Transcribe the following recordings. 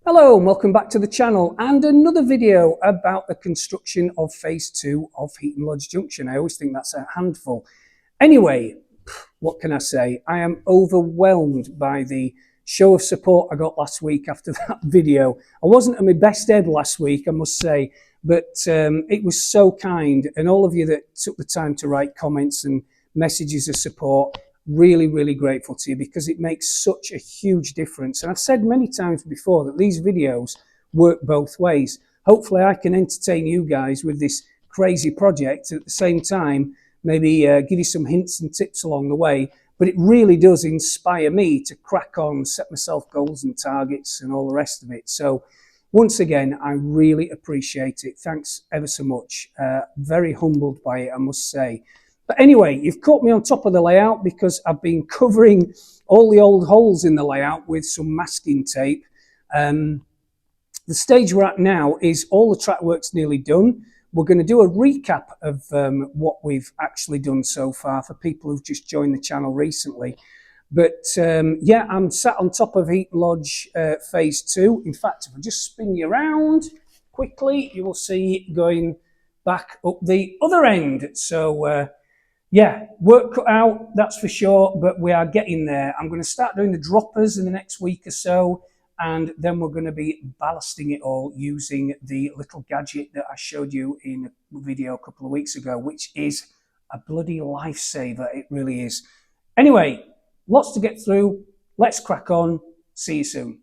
Hello and welcome back to the channel and another video about the construction of phase 2 of Heaton Lodge Junction. I always think that's a handful. Anyway, what can I say? I am overwhelmed by the show of support I got last week after that video. I wasn't at my best ed last week, I must say, but it was so kind, and all of you that took the time to write comments and messages of support, really grateful to you, because it makes such a huge difference. And I've said many times before that these videos work both ways. Hopefully I can entertain you guys with this crazy project, at the same time maybe give you some hints and tips along the way, but it really does inspire me to crack on, set myself goals and targets and all the rest of it. So once again, I really appreciate it. Thanks ever so much. Very humbled by it, I must say. But anyway, you've caught me on top of the layout because I've been covering all the old holes in the layout with some masking tape. The stage we're at now is all the track work's nearly done. We're going to do a recap of what we've actually done so far for people who've just joined the channel recently. But yeah, I'm sat on top of Heaton Lodge phase 2. In fact, if I just spin you around quickly, you will see going back up the other end. So yeah, work cut out, that's for sure, but we are getting there. I'm going to start doing the droppers in the next week or so, and then we're going to be ballasting it all using the little gadget that I showed you in a video a couple of weeks ago, which is a bloody lifesaver. It really is. Anyway, lots to get through. Let's crack on. See you soon.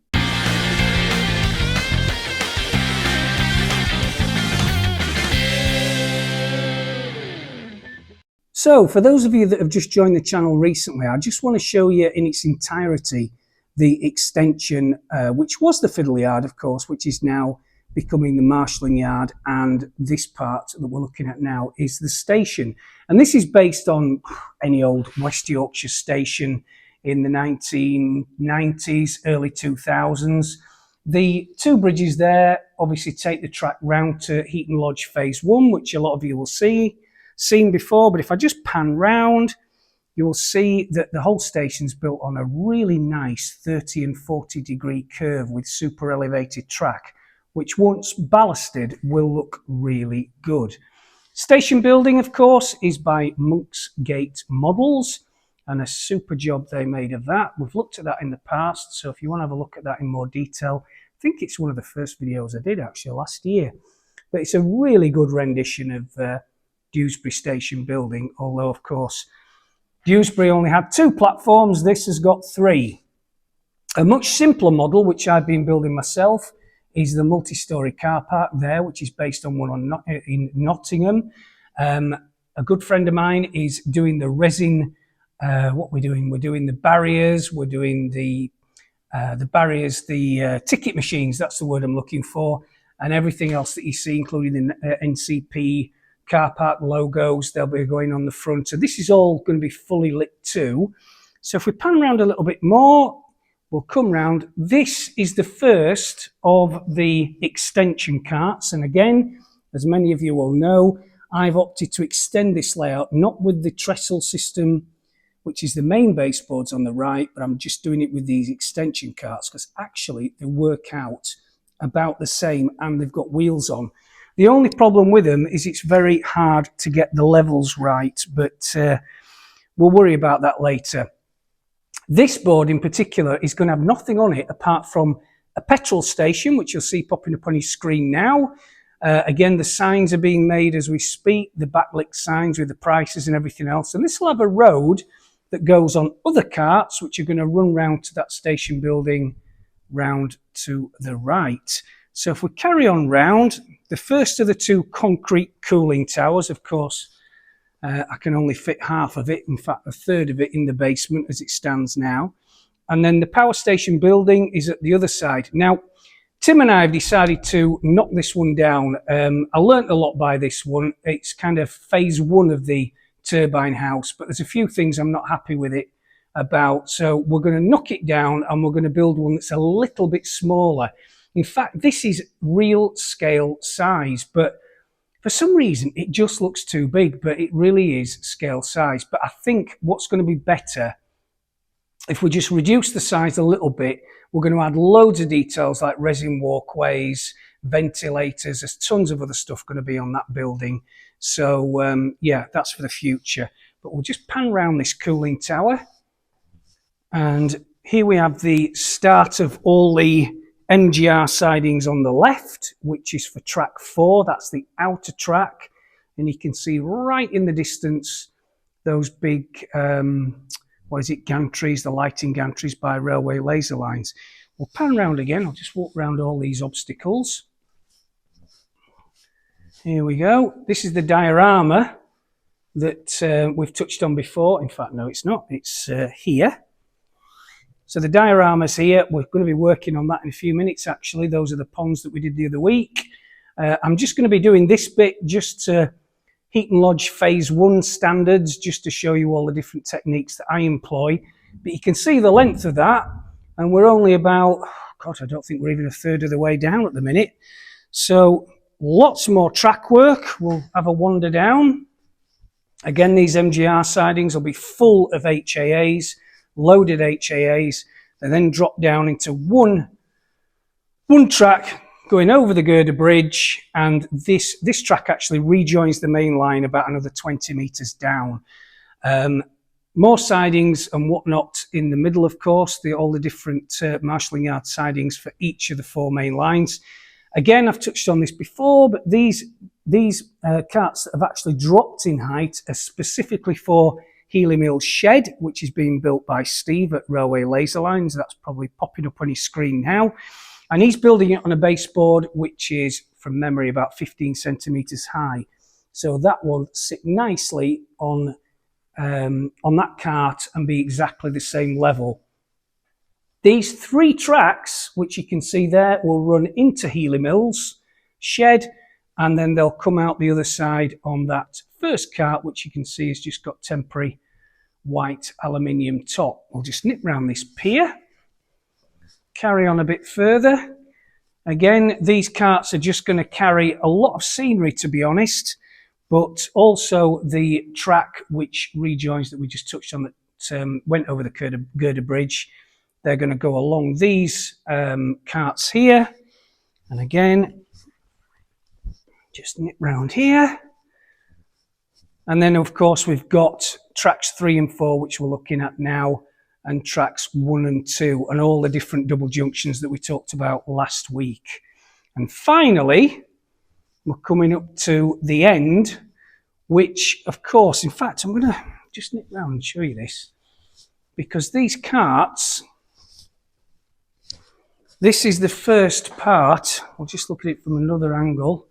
So for those of you that have just joined the channel recently, I just want to show you in its entirety the extension, which was the fiddle yard, of course, which is now becoming the marshalling yard. And this part that we're looking at now is the station. And this is based on any old West Yorkshire station in the 1990s, early 2000s. The two bridges there obviously take the track round to Heaton Lodge phase 1, which a lot of you will seen before, but if I just pan round, you will see that the whole station's built on a really nice 30 and 40 degree curve with super elevated track, which once ballasted will look really good. Station building, of course, is by Monksgate Models, and a super job they made of that. We've looked at that in the past, so if you want to have a look at that in more detail, I think it's one of the first videos I did actually last year. But it's a really good rendition of Dewsbury station building, although of course Dewsbury only had 2 platforms, this has got 3. A much simpler model, which I've been building myself, is the multi-storey car park there, which is based on one in Nottingham. A good friend of mine is doing the resin. What we're doing the barriers, we're doing the barriers, the ticket machines, that's the word I'm looking for, and everything else that you see, including the NCP car park logos, they'll be going on the front. So this is all going to be fully lit too. So if we pan around a little bit more, we'll come round. This is the first of the extension carts. And again, as many of you will know, I've opted to extend this layout, not with the trestle system, which is the main baseboards on the right, but I'm just doing it with these extension carts because actually they work out about the same and they've got wheels on. The only problem with them is it's very hard to get the levels right, but we'll worry about that later. This board in particular is going to have nothing on it apart from a petrol station, which you'll see popping up on your screen now. Again, the signs are being made as we speak, the backlit signs with the prices and everything else. And this will have a road that goes on other carts, which are going to run round to that station building round to the right. So if we carry on round, the first of the 2 concrete cooling towers, of course, I can only fit half of it, in fact a third of it in the basement as it stands now. And then the power station building is at the other side. Now, Tim and I have decided to knock this one down. I learnt a lot by this one. It's kind of phase 1 of the turbine house, but there's a few things I'm not happy with it about. So we're going to knock it down and we're going to build one that's a little bit smaller. In fact, this is real scale size, but for some reason it just looks too big, but it really is scale size. But I think what's going to be better if we just reduce the size a little bit, We're going to add loads of details like resin walkways, ventilators. There's tons of other stuff going to be on that building. So yeah, that's for the future. But we'll just pan around this cooling tower. And here we have the start of all the MGR sidings on the left, which is for track 4. That's the outer track. And you can see right in the distance those big, gantries, the lighting gantries by railway laser lines. We'll pan around again. I'll just walk around all these obstacles. Here we go. This is the diorama that we've touched on before. In fact, no, it's not. It's here. So the diorama's here. We're going to be working on that in a few minutes, actually. Those are the ponds that we did the other week. I'm just going to be doing this bit just to Heaton Lodge Phase 1 standards, just to show you all the different techniques that I employ. But you can see the length of that, and we're only about, God, I don't think we're even a third of the way down at the minute. So lots more track work. We'll have a wander down. Again, these MGR sidings will be full of HAAs, loaded HAAs. They then drop down into one track going over the girder bridge, and this track actually rejoins the main line about another 20 metres down. More sidings and whatnot in the middle, of course, all the different marshalling yard sidings for each of the 4 main lines. Again, I've touched on this before, but these carts that have actually dropped in height are specifically for Healy Mill's shed, which is being built by Steve at Railway Laser Lines. That's probably popping up on his screen now. And he's building it on a baseboard, which is, from memory, about 15 centimetres high. So that will sit nicely on that cart and be exactly the same level. These 3 tracks, which you can see there, will run into Healy Mill's shed, and then they'll come out the other side on that first cart, which you can see has just got temporary white aluminium top. We'll just nip round this pier, carry on a bit further. Again, these carts are just going to carry a lot of scenery, to be honest, but also the track which rejoins that we just touched on that went over the girder bridge. They're going to go along these carts here. And again, just nip round here. And then, of course, we've got tracks 3 and 4, which we're looking at now, and tracks 1 and 2, and all the different double junctions that we talked about last week. And finally, we're coming up to the end, which, of course, in fact, I'm going to just nip round and show you this, because these carts, this is the first part, we'll just look at it from another angle,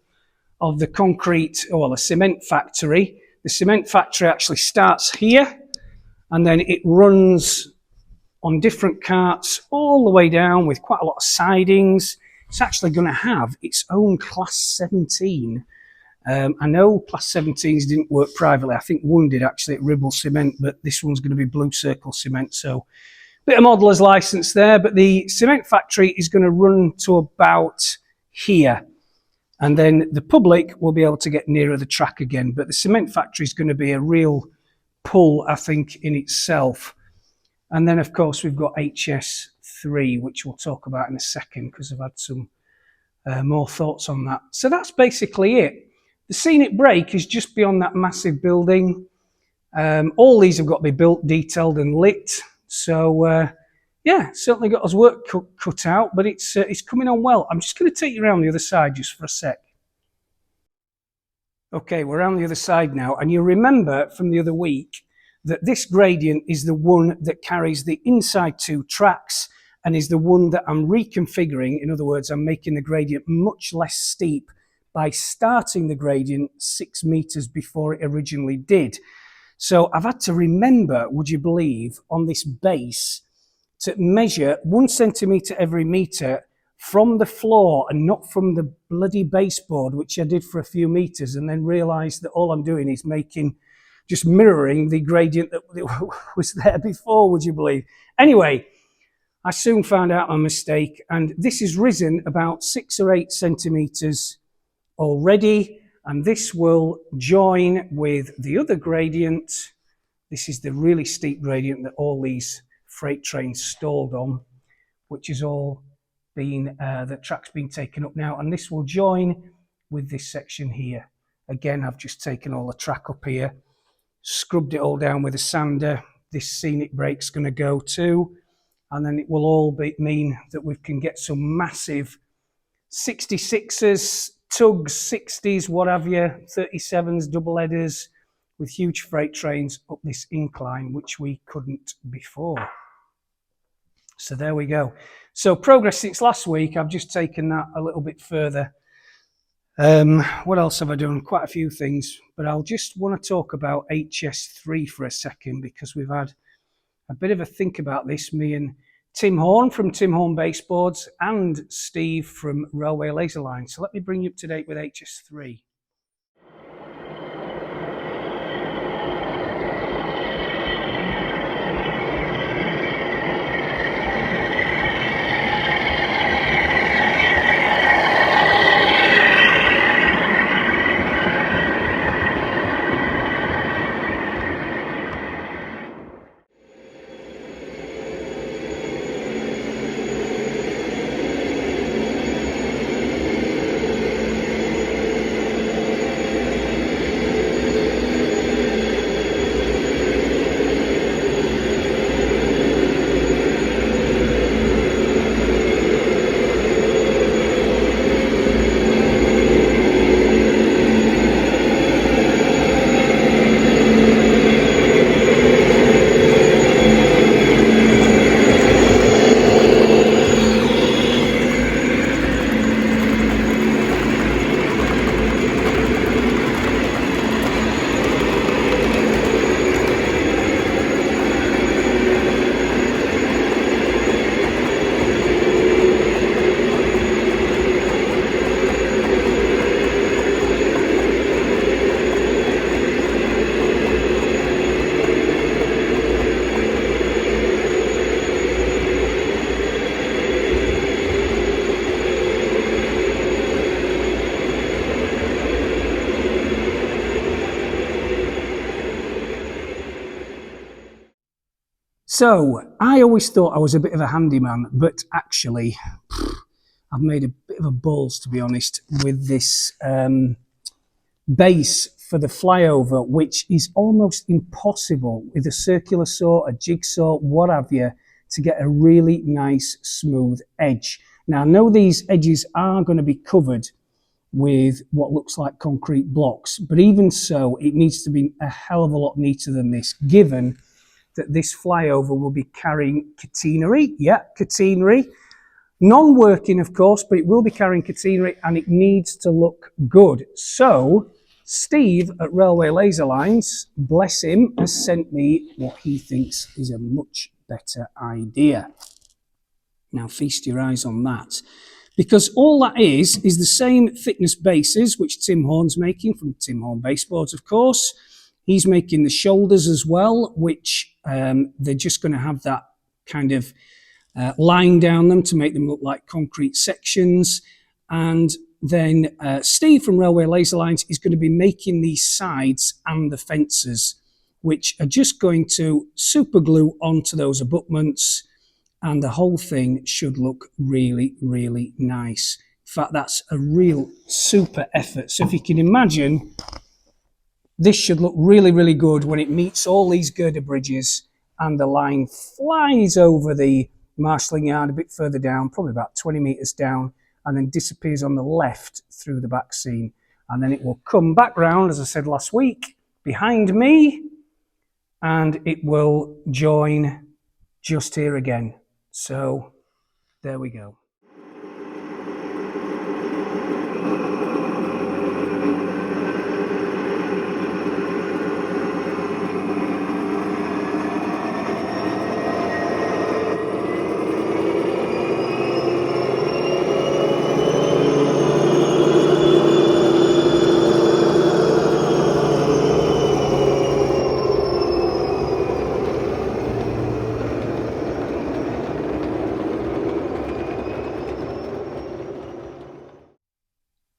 of the concrete, or the cement factory. The cement factory actually starts here, and then it runs on different carts all the way down with quite a lot of sidings. It's actually going to have its own Class 17. I know Class 17s didn't work privately. I think one did actually at Ribble Cement, but this one's going to be Blue Circle Cement. So a bit of modeller's license there, but the cement factory is going to run to about here. And then the public will be able to get nearer the track again. But the cement factory is going to be a real pull, I think, in itself. And then, of course, we've got HS3, which we'll talk about in a second, because I've had some more thoughts on that. So that's basically it. The scenic break is just beyond that massive building. All these have got to be built, detailed and lit. So, yeah, certainly got us work cut out, but it's coming on well. I'm just going to take you around the other side just for a sec. Okay, we're around the other side now, and you remember from the other week that this gradient is the one that carries the inside 2 tracks and is the one that I'm reconfiguring. In other words, I'm making the gradient much less steep by starting the gradient 6 meters before it originally did. So I've had to remember, would you believe, on this base to measure 1 centimetre every metre from the floor and not from the bloody baseboard, which I did for a few metres, and then realised that all I'm doing is just mirroring the gradient that was there before, would you believe? Anyway, I soon found out my mistake, and this has risen about 6 or 8 centimetres already, and this will join with the other gradient. This is the really steep gradient that all these freight trains stalled on. which is all been, the track's been taken up now, and this will join with this section here. Again, I've just taken all the track up here, scrubbed it all down with a sander. This scenic brake's going to go too, and then it will all mean that we can get some massive 66s, tugs, 60s, what have you, 37s, double headers with huge freight trains up this incline, which we couldn't before. So there we go. So progress since last week, I've just taken that a little bit further. What else have I done? Quite a few things, but I'll just want to talk about HS3 for a second, because we've had a bit of a think about this, me and Tim Horn from Tim Horn Baseboards and Steve from Railway Laser Line. So let me bring you up to date with HS3. So I always thought I was a bit of a handyman, but actually I've made a bit of a balls, to be honest, with this base for the Flyover, which is almost impossible with a circular saw, a jigsaw, what have you, to get a really nice smooth edge. Now I know these edges are going to be covered with what looks like concrete blocks, but even so it needs to be a hell of a lot neater than this, given that this Flyover will be carrying catenary. Yeah, catenary. Non-working, of course, but it will be carrying catenary and it needs to look good. So Steve at Railway Laser Lines, bless him, has sent me what he thinks is a much better idea. Now feast your eyes on that, because all that is the same thickness bases which Tim Horn's making from Tim Horn Baseboards, of course. He's making the shoulders as well, which they're just going to have that kind of line down them to make them look like concrete sections. And then Steve from Railway Laser Lines is going to be making these sides and the fences, which are just going to super glue onto those abutments, and the whole thing should look really, really nice. In fact, that's a real super effort. So if you can imagine, this should look really, really good when it meets all these girder bridges and the line flies over the marshalling yard a bit further down, probably about 20 metres down, and then disappears on the left through the back seam. And then it will come back round, as I said last week, behind me, and it will join just here again. So there we go.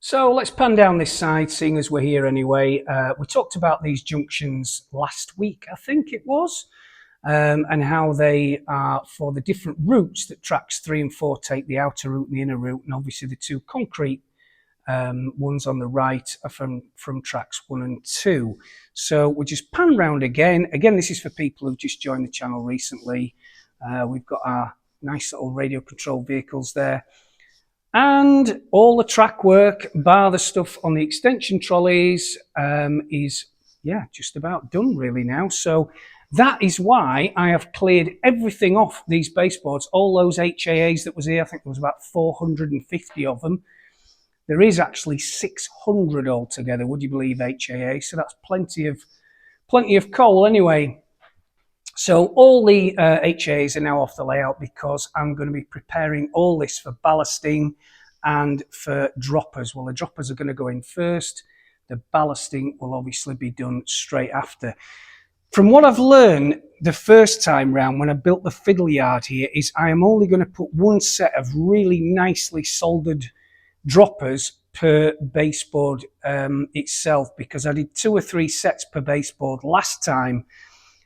So let's pan down this side, seeing as we're here anyway. We talked about these junctions last week, I think it was. and how they are for the different routes that tracks 3 and 4 take, the outer route and the inner route, and obviously the two concrete ones on the right are from tracks 1 and 2. So we'll just pan round again. Again, this is for people who've just joined the channel recently. We've got our nice little radio controlled vehicles there. And all the track work, bar the stuff on the extension trolleys, is, yeah, just about done really now. So that is why I have cleared everything off these baseboards, all those HAAs that was here. I think there was about 450 of them. There is actually 600 altogether, would you believe, HAA? So that's plenty of coal anyway. So all the HAs are now off the layout because I'm going to be preparing all this for ballasting and for droppers. Well, the droppers are going to go in first. The ballasting will obviously be done straight after. From what I've learned the first time round when I built the fiddle yard here is I am only going to put one set of really nicely soldered droppers per baseboard itself, because I did 2 or 3 sets per baseboard last time.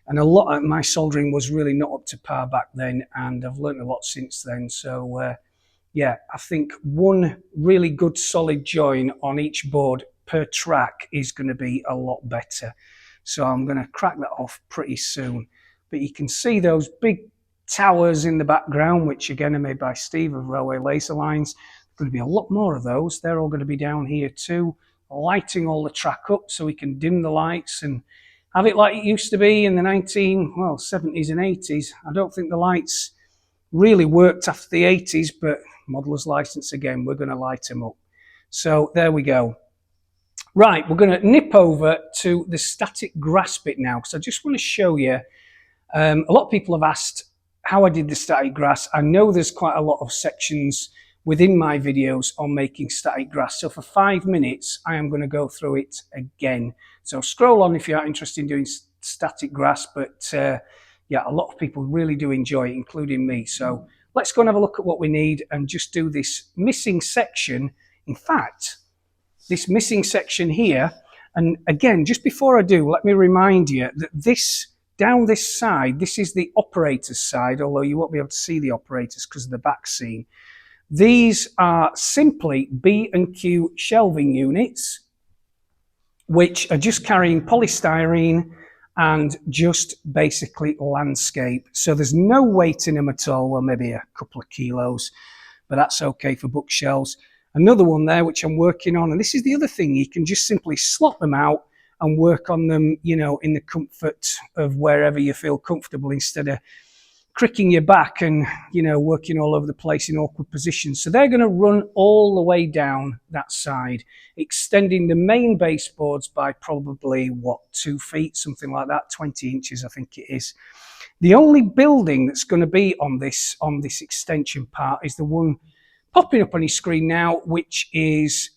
And a lot of my soldering was really not up to par back then, and I've learned a lot since then. So, yeah, I think one really good solid join on each board per track is going to be a lot better. So I'm going to crack that off pretty soon. But you can see those big towers in the background, which again are made by Steve of Railway Laser Lines. There's going to be a lot more of those. They're all going to be down here too, lighting all the track up so we can dim the lights and have it like it used to be in the 70s and 80s. I don't think the lights really worked after the 80s, but modeller's license again, we're going to light them up. So there we go. Right, we're going to nip over to the static grass bit now, because I just want to show you. A lot of people have asked how I did the static grass. I know there's quite a lot of sections within my videos on making static grass. So for 5 minutes, I am going to go through it again. So scroll on if you are interested in doing static grass, but yeah, a lot of people really do enjoy it, including me. So let's go and have a look at what we need and just do this missing section. In fact, this missing section here, and again, just before I do, let me remind you that this, down this side, this is the operator's side, although you won't be able to see the operators because of the back scene. These are simply B&Q shelving units, which are just carrying polystyrene and just basically landscape. So there's no weight in them at all. Well, maybe a couple of kilos, but that's okay for bookshelves. Another one there, which I'm working on, and this is the other thing, you can just simply slot them out and work on them, you know, in the comfort of wherever you feel comfortable, instead of cricking your back and, you know, working all over the place in awkward positions. So they're going to run all the way down that side, extending the main baseboards by probably, what, 2 feet, something like that, 20 inches, I think it is. The only building that's going to be on this extension part is the one popping up on your screen now, which is,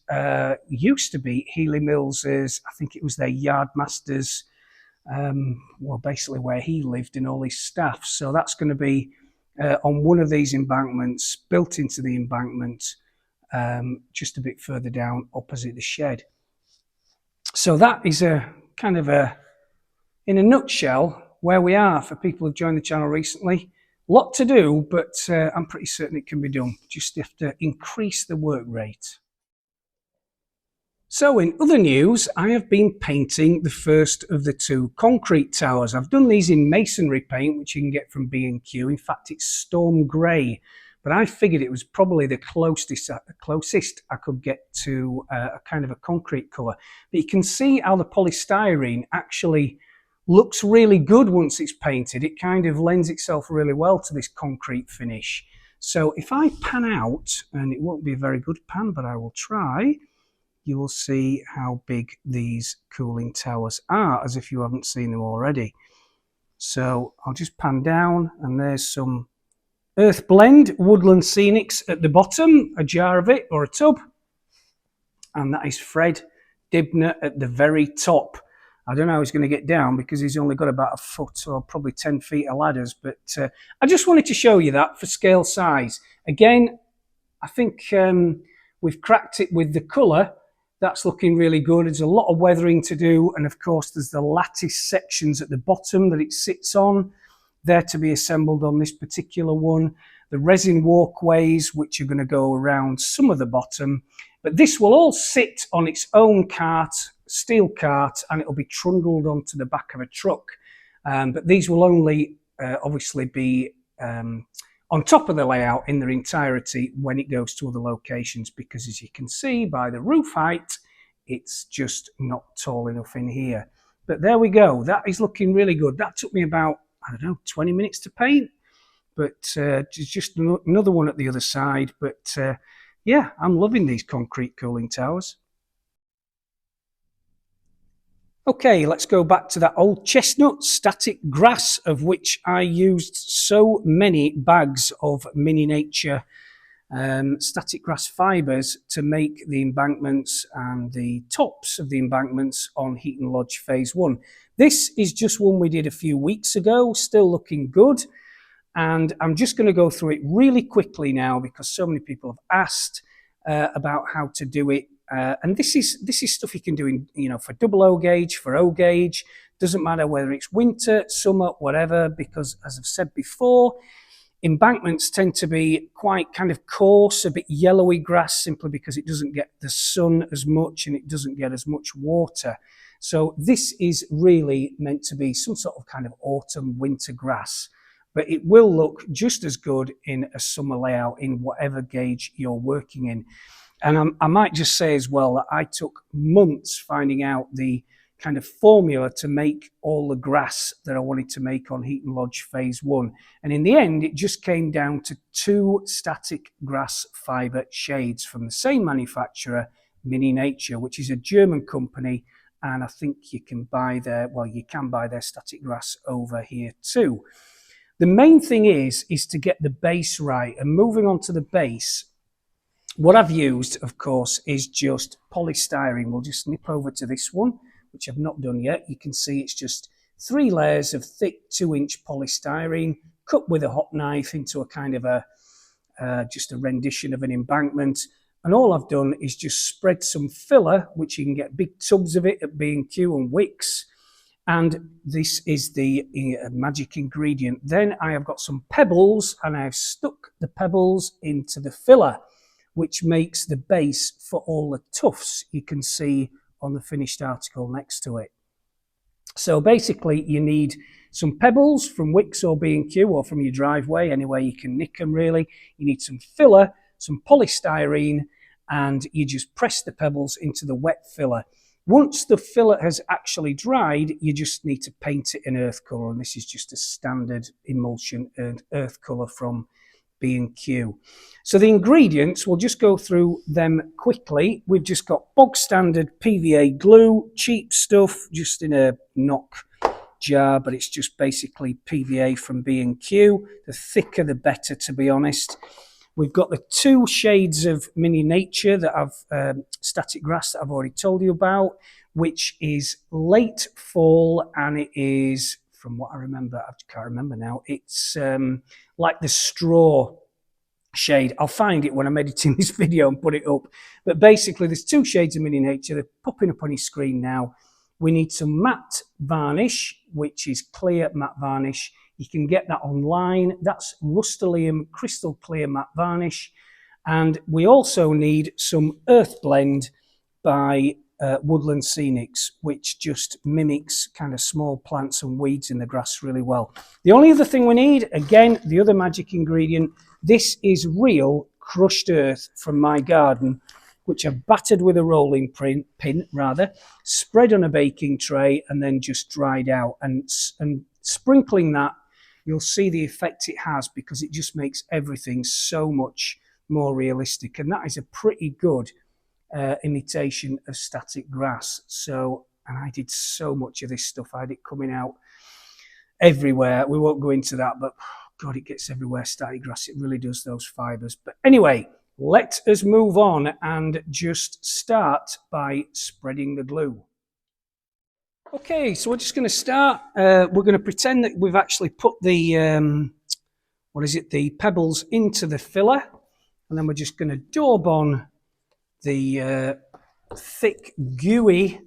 used to be Healy Mills's, I think it was their yardmaster's, well, basically where he lived and all his staff. So that's going to be on one of these embankments, built into the embankment, just a bit further down opposite the shed. So that is a kind of a, in a nutshell, where we are for people who've joined the channel recently. Lot to do, but I'm pretty certain it can be done. Just have to increase the work rate. So in other news, I have been painting the first of the 2 concrete towers. I've done these in masonry paint, which you can get from B&Q. In fact, it's storm grey, but I figured it was probably the closest I could get to a kind of a concrete colour. But you can see how the polystyrene actually looks really good once it's painted. It kind of lends itself really well to this concrete finish. So if I pan out, and it won't be a very good pan, but I will try, you will see how big these cooling towers are, as if you haven't seen them already. So I'll just pan down, and there's some Earth Blend Woodland Scenics at the bottom, a jar of it, or a tub. And that is Fred Dibner at the very top. I don't know how he's going to get down because he's only got about a foot or probably 10 feet of ladders. But I just wanted to show you that for scale size. Again, I think we've cracked it with the colour. That's looking really good. There's a lot of weathering to do. And of course, there's the lattice sections at the bottom that it sits on. they're to be assembled on this particular one. The resin walkways, which are going to go around some of the bottom, but this will all sit on its own cart, steel cart, and it'll be trundled onto the back of a truck. But these will only obviously be on top of the layout in their entirety when it goes to other locations, because as you can see by the roof height, it's just not tall enough in here. But there we go. That is looking really good. That took me about, I don't know, 20 minutes to paint. But just another one at the other side. But yeah, I'm loving these concrete cooling towers. Okay, let's go back to that old chestnut static grass, of which I used so many bags of Mini Nature static grass fibres to make the embankments and the tops of the embankments on Heaton Lodge Phase 1. This is just one we did a few weeks ago, still looking good. And I'm just going to go through it really quickly now, because so many people have asked about how to do it. And this is stuff you can do in, you know, for double O gauge, for O gauge. Doesn't matter whether it's winter, summer, whatever, because as I've said before, embankments tend to be quite kind of coarse, a bit yellowy grass, simply because it doesn't get the sun as much and it doesn't get as much water. So this is really meant to be some sort of kind of autumn winter grass, but it will look just as good in a summer layout in whatever gauge you're working in. And I might just say as well that I took months finding out the kind of formula to make all the grass that I wanted to make on Heaton Lodge Phase 1. And in the end, it just came down to 2 static grass fibre shades from the same manufacturer, Mini Nature, which is a German company. And I think you can buy their, well, you can buy their static grass over here too. The main thing is to get the base right. And moving on to the base, what I've used, of course, is just polystyrene. We'll just nip over to this one, which I've not done yet. You can see it's just 3 layers of thick 2-inch polystyrene cut with a hot knife into a kind of just a rendition of an embankment. And all I've done is just spread some filler, which you can get big tubs of it at B&Q and Wickes. And this is the magic ingredient. Then I have got some pebbles, and I've stuck the pebbles into the filler, which makes the base for all the tufts you can see on the finished article next to it. So basically you need some pebbles from Wickes or B&Q or from your driveway, anywhere you can nick them really. You need some filler, some polystyrene, and you just press the pebbles into the wet filler. Once the filler has actually dried, you just need to paint it in earth colour, and this is just a standard emulsion earth colour from B&Q. So the ingredients, we'll just go through them quickly. We've just got bog standard PVA glue, cheap stuff, just in a knock jar, but it's just basically PVA from B&Q. The thicker the better, to be honest. We've got the 2 shades of Mini Nature that I've static grass that I've already told you about, which is late fall, and it is, from what I remember, I can't remember now, it's like the straw shade. I'll find it when I'm editing this video and put it up. But basically there's 2 shades of Mini Nature. They're popping up on your screen now. We need some matte varnish, which is clear matte varnish. You can get that online. That's Rust-Oleum crystal clear matte varnish. And we also need some Earth Blend by Woodland Scenics, which just mimics kind of small plants and weeds in the grass really well. The only other thing we need, again, the other magic ingredient, this is real crushed earth from my garden, which I've battered with a rolling pin, spread on a baking tray and then just dried out. And sprinkling that, you'll see the effect it has, because it just makes everything so much more realistic. And that is a pretty good imitation of static grass. So, and I did so much of this stuff. I had it coming out everywhere. We won't go into that, but God, it gets everywhere, static grass. It really does, those fibres. But anyway, let us move on and just start by spreading the glue. Okay, so we're just going to start. We're going to pretend that we've actually put the, the pebbles into the filler. And then we're just going to daub on the thick, gooey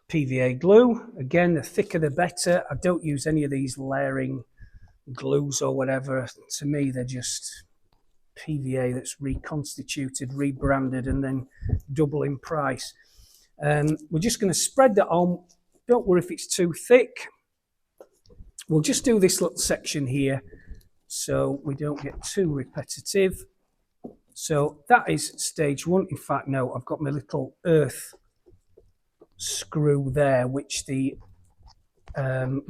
PVA glue. Again, the thicker the better. I don't use any of these layering glues or whatever. To me, they're just PVA that's reconstituted, rebranded, and then double in price. We're just going to spread that on. Don't worry if it's too thick. We'll just do this little section here so we don't get too repetitive. So that is stage one. In fact, no, I've got my little earth screw there, which the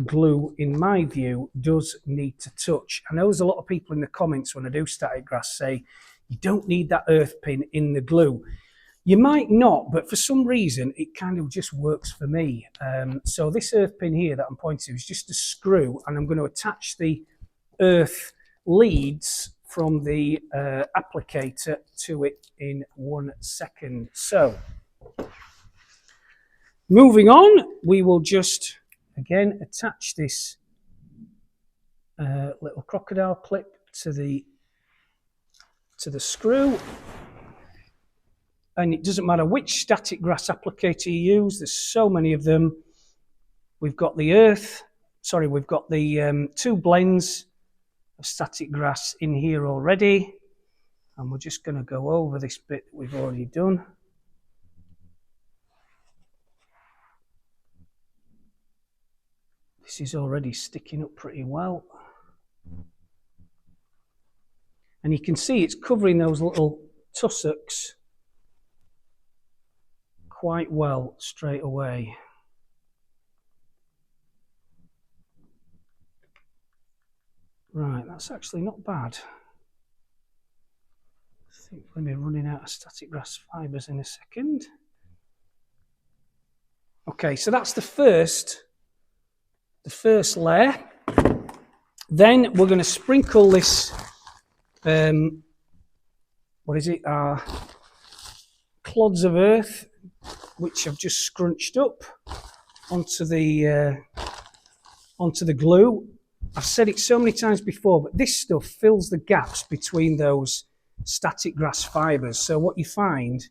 glue, in my view, does need to touch. I know there's a lot of people in the comments when I do static grass say, you don't need that earth pin in the glue. You might not, but for some reason, it kind of just works for me. So this earth pin here that I'm pointing to is just a screw, and I'm going to attach the earth leads from the applicator to it in 1 second. So, moving on, we will just, again, attach this little crocodile clip to the screw. And it doesn't matter which static grass applicator you use, there's so many of them. We've got the we've got the 2 blends of static grass in here already. And we're just going to go over this bit that we've already done. This is already sticking up pretty well. And you can see it's covering those little tussocks quite well straight away. Right, that's actually not bad. I think we're going to be running out of static grass fibres in a second. Okay, so that's the first layer. Then we're going to sprinkle this, clods of earth, which I've just scrunched up onto the glue. I've said it so many times before, but this stuff fills the gaps between those static grass fibres. So what you find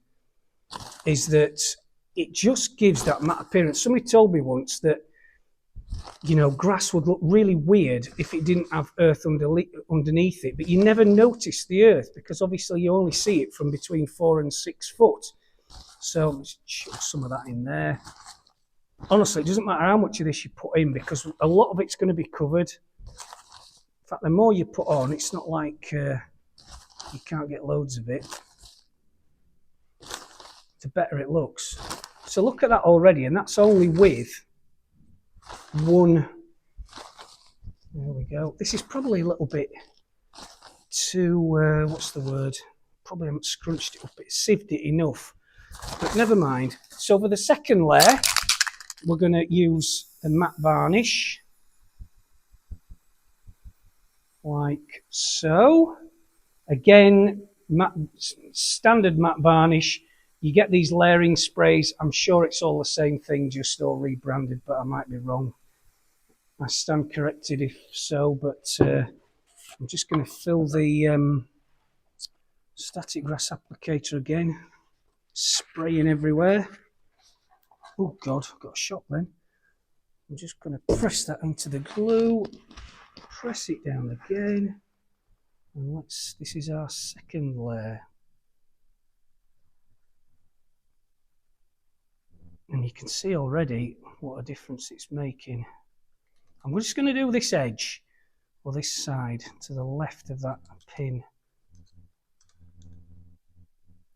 is that it just gives that matte appearance. Somebody told me once that, you know, grass would look really weird if it didn't have earth underneath it, but you never notice the earth because obviously you only see it from between 4 and 6 foot. So let's chuck some of that in there. Honestly, it doesn't matter how much of this you put in because a lot of it's going to be covered. In fact, the more you put on, it's not like you can't get loads of it. The better it looks. So look at that already, and that's only with 1. There we go. This is probably a little bit too, what's the word? Probably haven't scrunched it up, it's sieved it enough. But never mind. So for the second layer, we're going to use the matte varnish. Like so. Again, standard matte varnish. You get these layering sprays. I'm sure it's all the same thing, just all rebranded, but I might be wrong. I stand corrected if so, but I'm just going to fill the static grass applicator again. Spraying everywhere. Oh God, I've got a shock then. I'm just going to press that into the glue. Press it down again. And this is our second layer. And you can see already what a difference it's making. I'm just going to do this edge, or this side, to the left of that pin.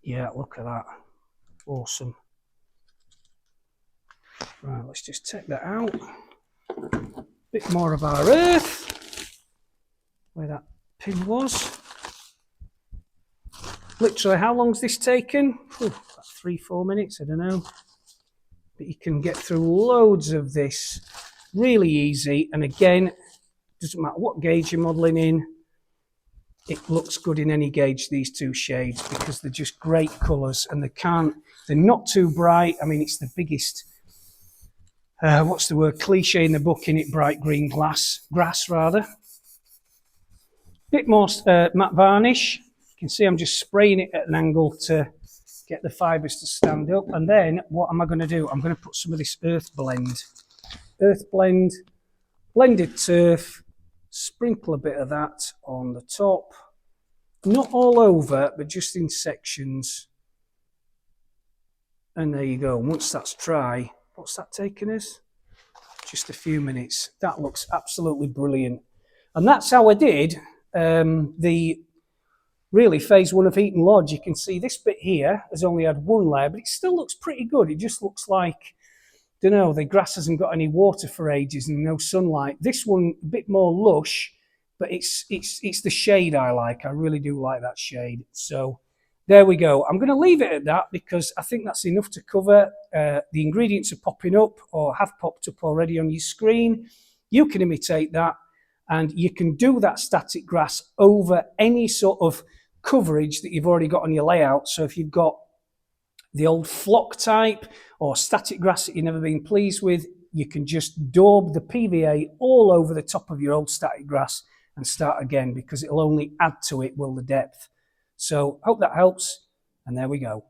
Yeah, look at that. Awesome. Right, let's just take that out. Bit more of our earth, where that pin was. Literally, how long's this taken? About 3-4 minutes, I don't know. But you can get through loads of this really easy. And again, doesn't matter what gauge you're modelling in, it looks good in any gauge, these 2 shades, because they're just great colours and they're not too bright. I mean, it's the biggest, what's the word, cliche in the book, in it, bright green grass rather. Bit more matte varnish. You can see I'm just spraying it at an angle to get the fibres to stand up. And then what am I going to do? I'm going to put some of this earth blend, blended turf, sprinkle a bit of that on the top. Not all over, but just in sections. And there you go. Once that's dry, what's that taking us? Just a few minutes. That looks absolutely brilliant. And that's how I did the really phase 1 of Heaton Lodge. You can see this bit here has only had one layer, but it still looks pretty good. It just looks like, don't know, the grass hasn't got any water for ages and no sunlight. This one a bit more lush, but it's the shade I like. I really do like that shade. So there we go. I'm going to leave it at that because I think that's enough to cover. The ingredients are popping up or have popped up already on your screen. You can imitate that, and you can do that static grass over any sort of coverage that you've already got on your layout. So if you've got the old flock type or static grass that you've never been pleased with, you can just daub the PVA all over the top of your old static grass and start again, because it'll only add to it, will the depth. So hope that helps, and there we go.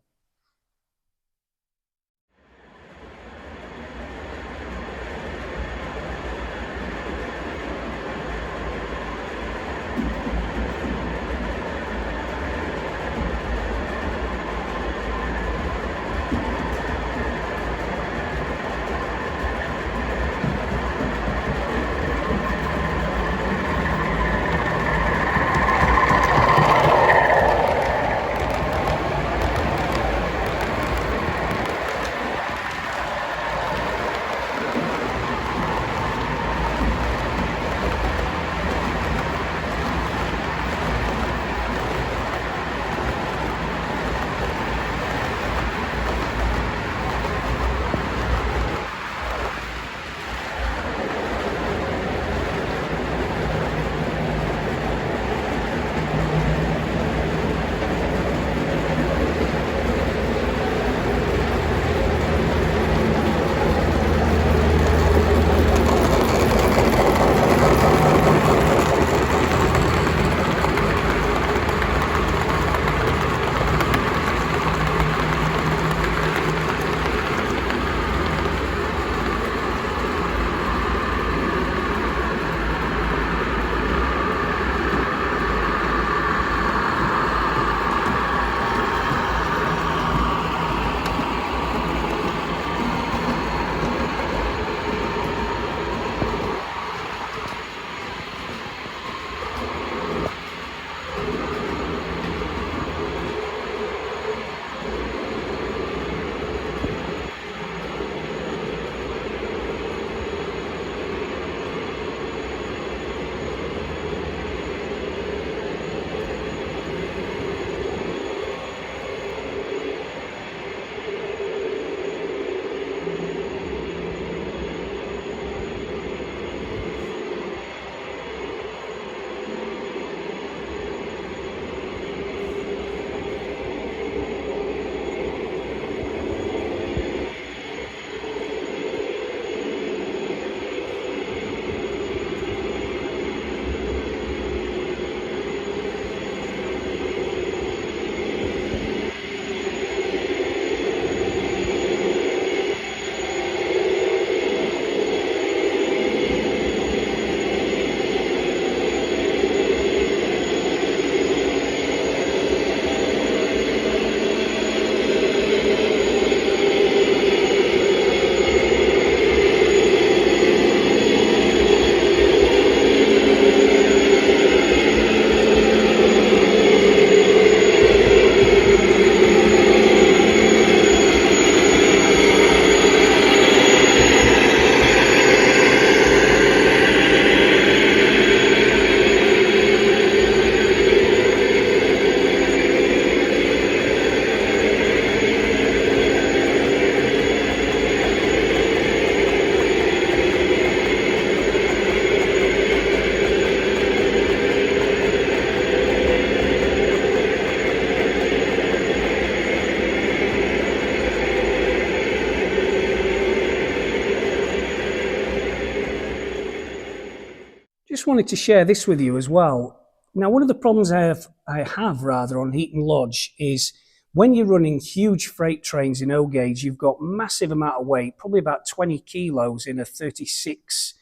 Just wanted to share this with you as well. Now, one of the problems I have on Heaton Lodge is When you're running huge freight trains in O-gauge, you've got massive amount of weight, probably about 20 kilos in a 36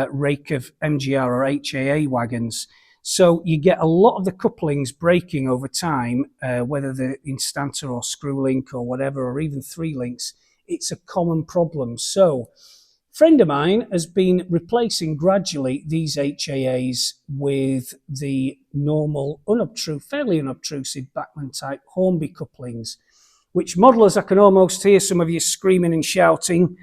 rake of MGR or HAA wagons. So you get a lot of the couplings breaking over time, whether they're instanter or screw link or whatever, or even 3 links. It's a common problem. So a friend of mine has been replacing gradually these HAAs with the normal, fairly unobtrusive Bachmann type Hornby couplings, which modelers, I can almost hear some of you screaming and shouting,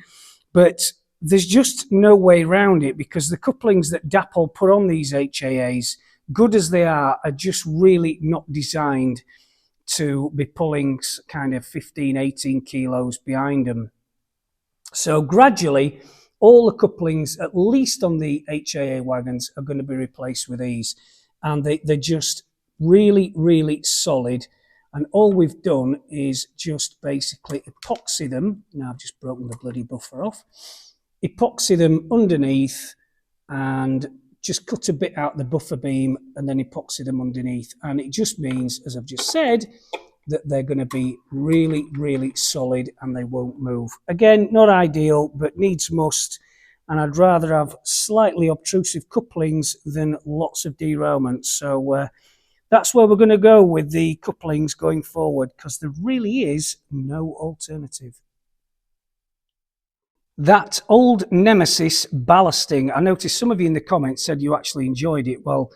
but there's just no way around it, because the couplings that Dapol put on these HAAs, good as they are just really not designed to be pulling kind of 15, 18 kilos behind them. So gradually, all the couplings, at least on the HAA wagons, are going to be replaced with these. And they're just really, really solid. And all we've done is just basically epoxy them. Now I've just broken the bloody buffer off. Epoxy them underneath and just cut a bit out the buffer beam and then epoxy them underneath. And it just means, as I've just said, that they're going to be really, really solid and they won't move. Again, not ideal, but needs must. And I'd rather have slightly obtrusive couplings than lots of derailments. So that's where we're going to go with the couplings going forward, because there really is no alternative. That old nemesis ballasting. I noticed some of you in the comments said you actually enjoyed it. Well,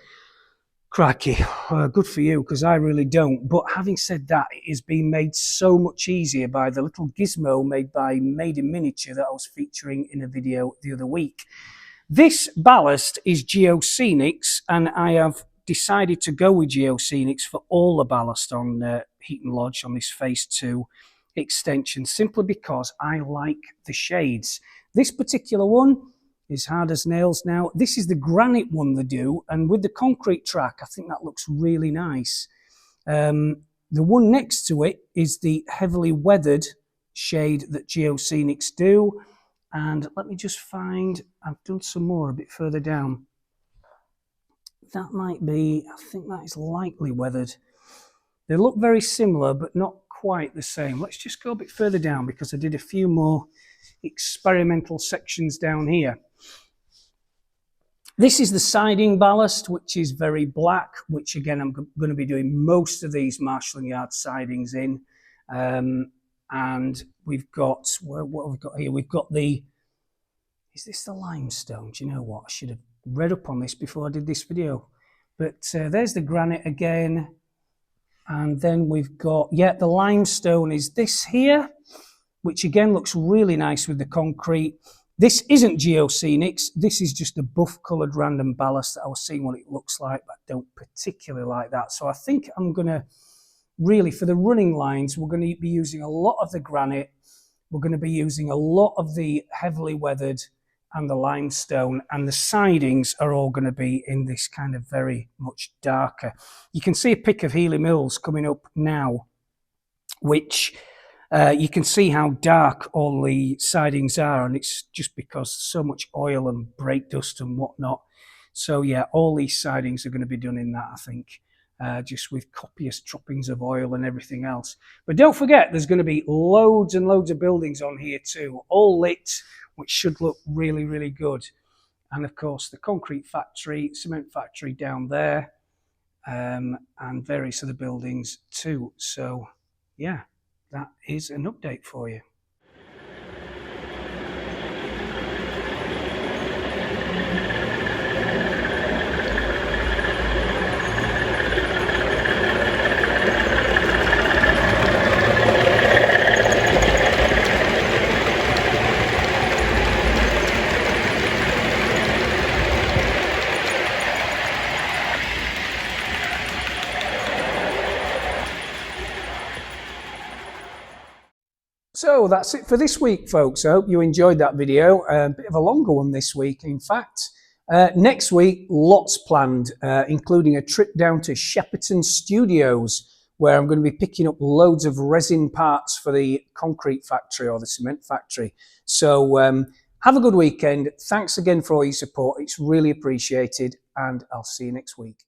crikey, good for you, because I really don't. But having said that, it has been made so much easier by the little gizmo made by Made in Miniature that I was featuring in a video the other week. This ballast is Geoscenics, and I have decided to go with Geoscenics for all the ballast on Heaton Lodge on this Phase 2 extension, simply because I like the shades. This particular one is hard as nails now. This is the granite one they do, and with the concrete track, I think that looks really nice. The one next to it is the heavily weathered shade that Geoscenics do. And let me just find, I've done some more a bit further down. That might be, I think that is lightly weathered. They look very similar, but not quite the same. Let's just go a bit further down, because I did a few more experimental sections down here. This is the siding ballast, which is very black, which again, I'm going to be doing most of these marshalling yard sidings in. And we've got, what have we got here? We've got the, is this the limestone? Do you know what? I should have read up on this before I did this video. But there's the granite again. And then we've got, yeah, the limestone is this here, which again looks really nice with the concrete. This isn't Geoscenics. This is just a buff coloured random ballast that I was seeing what it looks like, but I don't particularly like that. So I think I'm going to really, for the running lines, we're going to be using a lot of the granite. We're going to be using a lot of the heavily weathered and the limestone, and the sidings are all going to be in this kind of very much darker. You can see a pic of Healy Mills coming up now, which you can see how dark all the sidings are, and it's just because so much oil and brake dust and whatnot. So yeah, all these sidings are going to be done in that, I think. Just with copious droppings of oil and everything else. But don't forget, there's going to be loads and loads of buildings on here too, all lit, which should look really, really good. And of course, the concrete factory, cement factory down there, and various other buildings too. So yeah, that is an update for you. So that's it for this week, folks. I hope you enjoyed that video. A bit of a longer one this week, in fact. Next week, lots planned, including a trip down to Shepperton Studios, where I'm going to be picking up loads of resin parts for the concrete factory or the cement factory. So have a good weekend. Thanks again for all your support. It's really appreciated, and I'll see you next week.